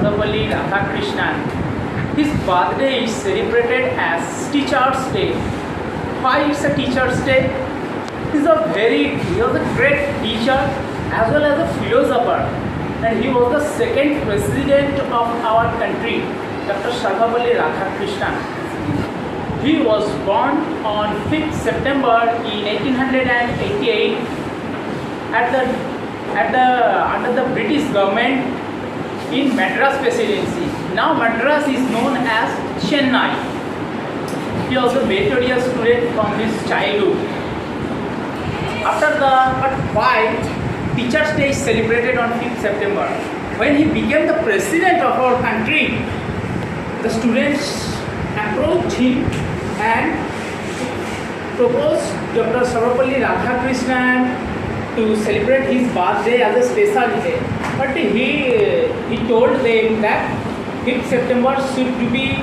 Sarvapalli Radhakrishnan. His birthday is celebrated as Teacher's Day. Why it's a Teacher's Day? He was a great teacher as well as a philosopher, and he was the second president of our country, Dr. Sarvapalli Radhakrishnan. He was born on 5th September in 1888 under the British government in Madras Presidency. Now Madras is known as Chennai. He was a meritorious student from his childhood. But why Teachers' Day is celebrated on 5th September? When he became the president of our country, the students approached him and proposed Dr. Sarvapalli Radhakrishnan to celebrate his birthday as a special day. But he told them that 5th September should be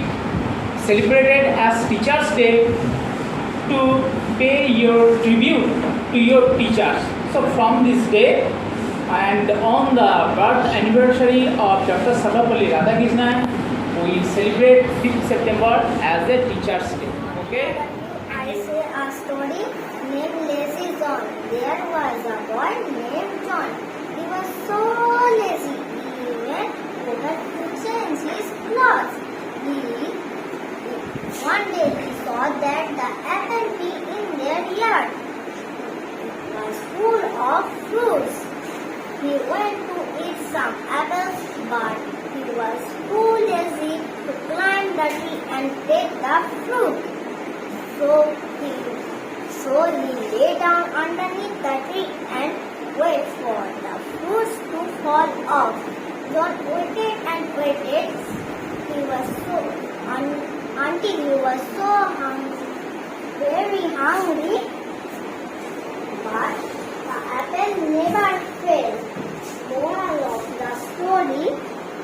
celebrated as Teachers' Day to pay your tribute to your teachers. So from this day and on the birth anniversary of Dr. Sarvapalli Radhakrishnan, we celebrate 5th September as a Teachers' Day. Okay? I say a story named Lazy John. There was a boy named John. He was so lazy. He even forgot to change his clothes. One day he saw that the apple tree in their yard was full of fruits. He went to eat some apples, but he was too lazy to climb the tree and take the fruit. So he lay down underneath the tree and waited for the fruits to fall off. John waited and waited. Until he was so hungry, very hungry. But the apple never failed. Moral of the story: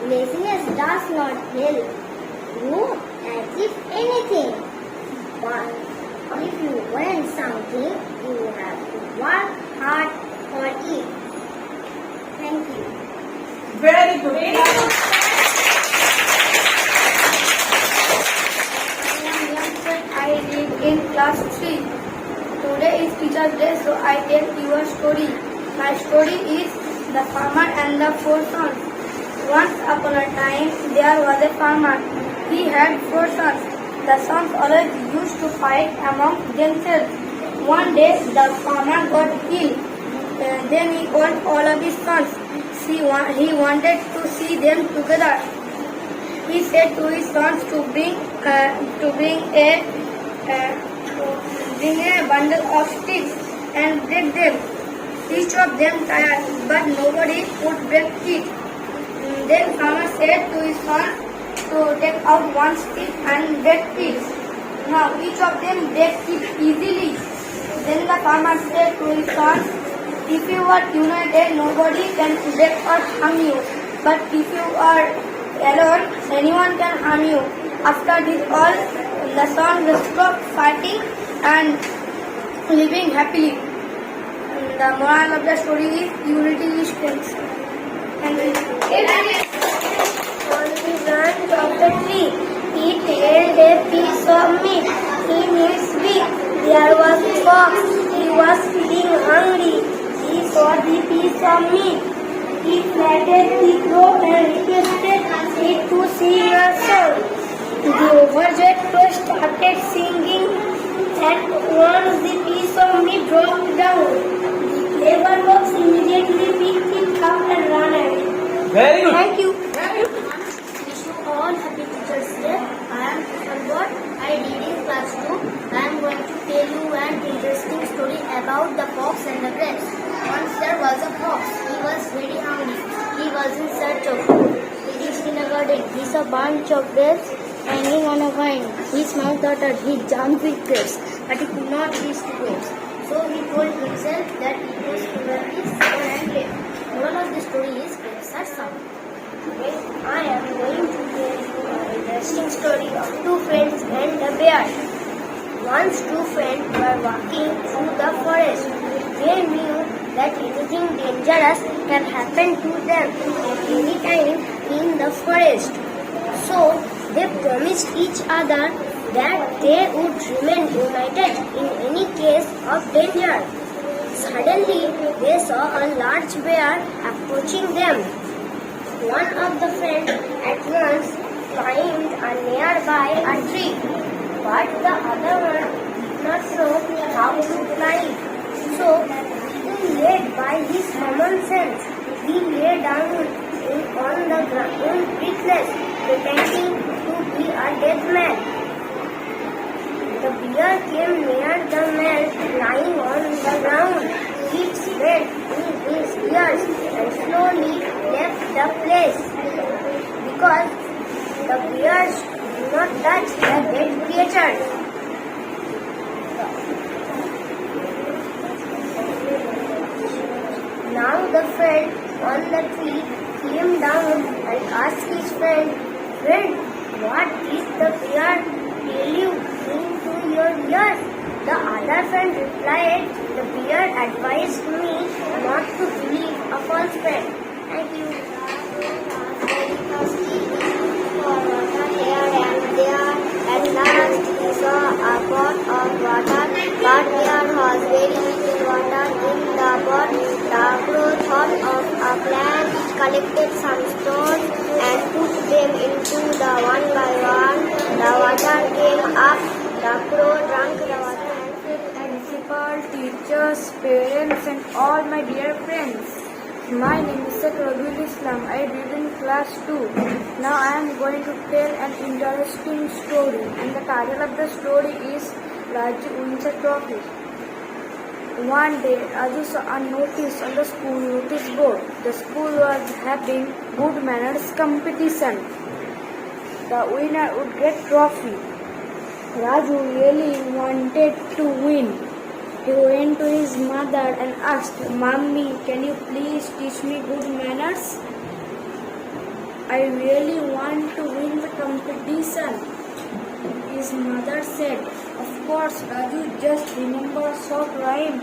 laziness does not help you achieve anything. But if you want something, you have to work hard for it. Thank you. Very good. I live in class 3. Today is Teacher's Day, so I tell you a story. My story is The Farmer and the Four Sons. Once upon a time, there was a farmer. He had 4 sons. The sons always used to fight among themselves. One day, the farmer got ill. Then he called all of his sons. He wanted to see them together. He said to his sons to bring a bundle of sticks and break them. Each of them tried, but nobody could break it. Then farmer said to his son to take out one stick and break it. Now each of them break it easily. Then the farmer said to his son, if you are united, nobody can break or harm you. But if you are alone, anyone can harm you. After this all, the sons stopped fighting and living happily. The moral of the story is unity is strength. Thank you. On the branch of the tree, it held a piece of meat. In its beak, there was a fox. He was feeling hungry. He saw the piece of meat. He flattened the crow and requested it to sing a song. The overjoyed crow started singing, and once the piece of meat dropped down, the clever fox immediately picked it up and ran away. Very good. Thank you. Wish you all happy Teachers' Day. I am Sargot. I read in class 2. I am going to tell you an interesting story about the fox and the grapes. Once there was a fox. He was very hungry. He was in search of food. He reached in a garden. He saw a bunch of grapes hanging on a vine. His mouth uttered. He jumped with grapes, but he could not reach the grapes. So he told himself that it was probably sour and late. Moral of the story is grapes are sour. Today I am going to tell you an interesting story of 2 friends and a bear. Once 2 friends were walking through the forest. They knew that anything dangerous can happen to them at any time in the forest. forest. So they promised each other that they would remain united in any case of danger. Suddenly, they saw a large bear approaching them. One of the friends at once climbed a nearby a tree, but the other one did not know how to climb. So, led by his common sense, he lay down on the ground breathless, pretending to be a dead man. The bear came near the man lying on the ground. It spread in his ears and slowly left the place. Because the bears do not touch the dead creatures. Now the friend on the tree came down and asked his friend, "Friend, what did the bear tell you into your ears?" The other friend replied, "The bear advised me not to believe a false friend." Thank you. At last he saw a pot of water, but there was very little water in the pot. The crow thought of a plan, collected some stones and put them into the one by one. The water came up, the crow drank the water and Principal, teachers, parents and all my dear friends. My name is Sheikh Rabiul Islam. I read in class 2. Now I am going to tell an interesting story, and the title of the story is Raju Wins a Trophy. One day, Raju saw a notice on the school notice board. The school was having good manners competition. The winner would get trophy. Raju really wanted to win. He went to his mother and asked, "Mommy, can you please teach me good manners? I really want to win the competition." His mother said, "Of course, Raju, just remember a short rhyme.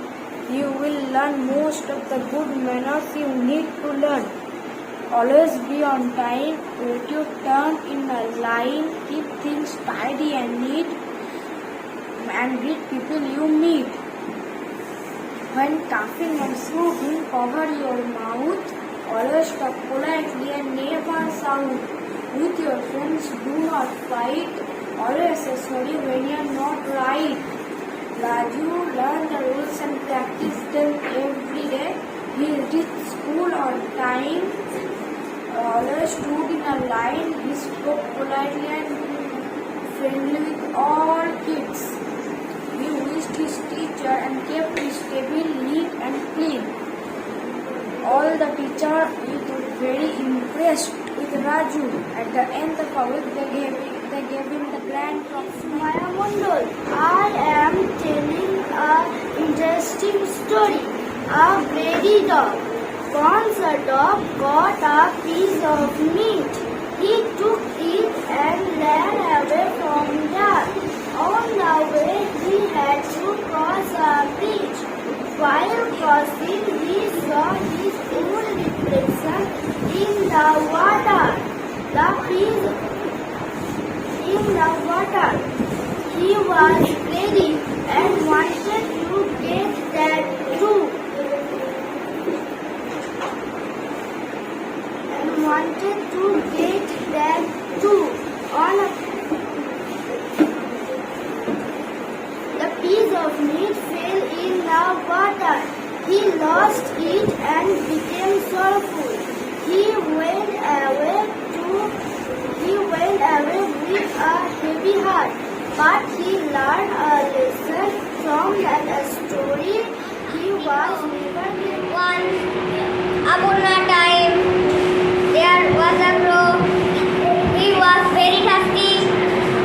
You will learn most of the good manners you need to learn. Always be on time, wait your turn in a line, keep things tidy and neat, and greet people you meet. When coughing and smoking, cover your mouth. Always talk politely and never shout. With your friends, do not fight. Always say sorry when you are not right." Raju learned the rules and practiced them every day. He reached school on time. Always stood in a line. He spoke politely and friendly with all kids. He wished his teacher and kept his table neat and clean. All the teachers were very impressed with Raju. At the end of the week, they gave him the grand trophy. Maya Mondol. I am telling an interesting story. A greedy dog. Once a dog got a piece of meat. He took it and ran away from there. On the way, he had to cross a bridge. While crossing, he saw his own reflection in the water. He was ready and wanted to get that too. The piece of meat fell in the water. He lost it and became sorrowful. He went away with a heavy heart. But he learned a lesson from that story. He was never Once upon a time, there was a crow. He was very thirsty.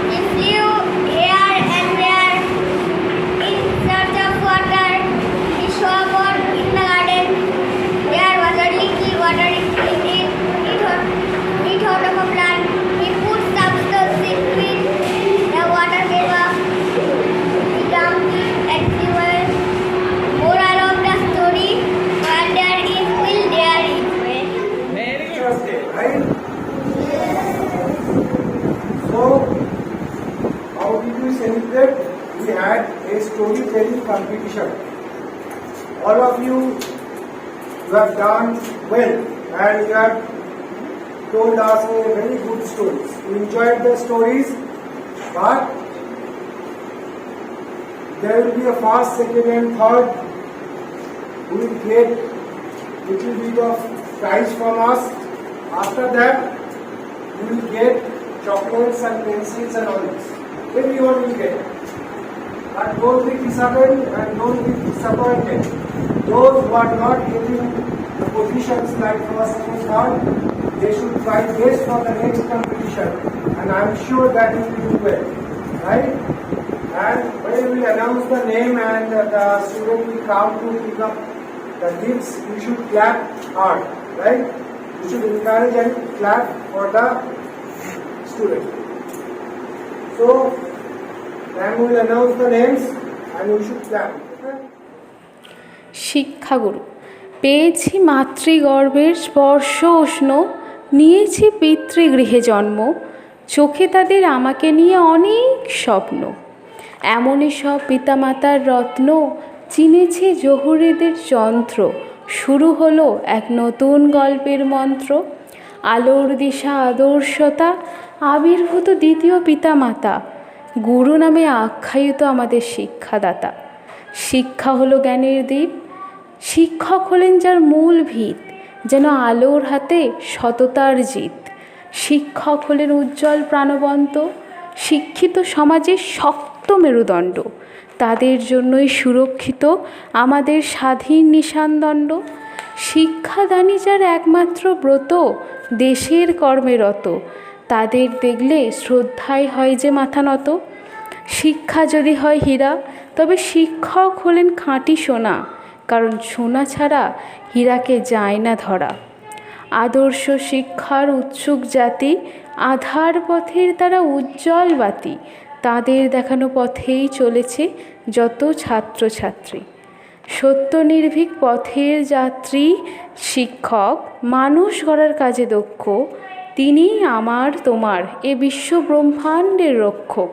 He flew here and there in search of water. He saw a pond in the garden. There was a leaky water in it. He thought of a plan. He put some stones in it. The water came up. He dumped it at the well. Moral of the story: where there is will there is. a storytelling competition. All of you have done well and you have told us a very good stories. We enjoyed the stories, but there will be a first, second and third who will get little bit of prize from us. After that, you will get chocolates and pencils and all this. Everyone will get. But don't be disappointed and don't be disappointed. Those who are not getting the positions like first, second, third, they should try best for the next competition. And I am sure that you will do well. Right? And when we announce the name and the student will come to pick up the gifts, you should clap hard. Right? You should encourage and clap for the student. So, then we will announce the names and you should clap. Okay? শিক্ষাগুরু পেয়েছি মাতৃগর্ভের স্পর্শ উষ্ণ, নিয়েছি পিতৃগৃহে জন্ম, চোখে তাদের আমাকে নিয়ে অনেক স্বপ্ন। এমনই সব পিতামাতার রত্ন, চিনেছে জহুরিদের যন্ত্র, শুরু হলো এক নতুন গল্পের মন্ত্র। আলোর দিশা আদর্শতা, আবির্ভূত দ্বিতীয় পিতামাতা, গুরু নামে আখ্যায়িত আমাদের শিক্ষাদাতা। শিক্ষা হলো জ্ঞানের দ্বীপ, শিক্ষক হলেন যার মূল ভিত, যেন আলোর হাতে সততার জিত। শিক্ষক হলেন উজ্জ্বল প্রাণবন্ত, শিক্ষিত সমাজের শক্ত মেরুদণ্ড, তাদের জন্যই সুরক্ষিত আমাদের স্বাধীন নিশানদণ্ড। শিক্ষাদানই যার একমাত্র ব্রত, দেশের কর্মে রত, তাদের দেখলে শ্রদ্ধায় হয় যে মাথা নত। শিক্ষা যদি হয় হীরা, তবে শিক্ষক হলেন খাঁটি সোনা, কারণ সোনা ছাড়া হীরাকে যায় না ধরা। আদর্শ শিক্ষার উৎসুক জাতি, আধার পথের তারা উজ্জ্বল বাতি, তাদের দেখানো পথেই চলেছে যত ছাত্রছাত্রী। সত্য নির্ভীক পথের যাত্রী শিক্ষক, মানুষ গড়ার কাজে দক্ষ, তিনিই আমার তোমার এ বিশ্ব ব্রহ্মাণ্ডের রক্ষক।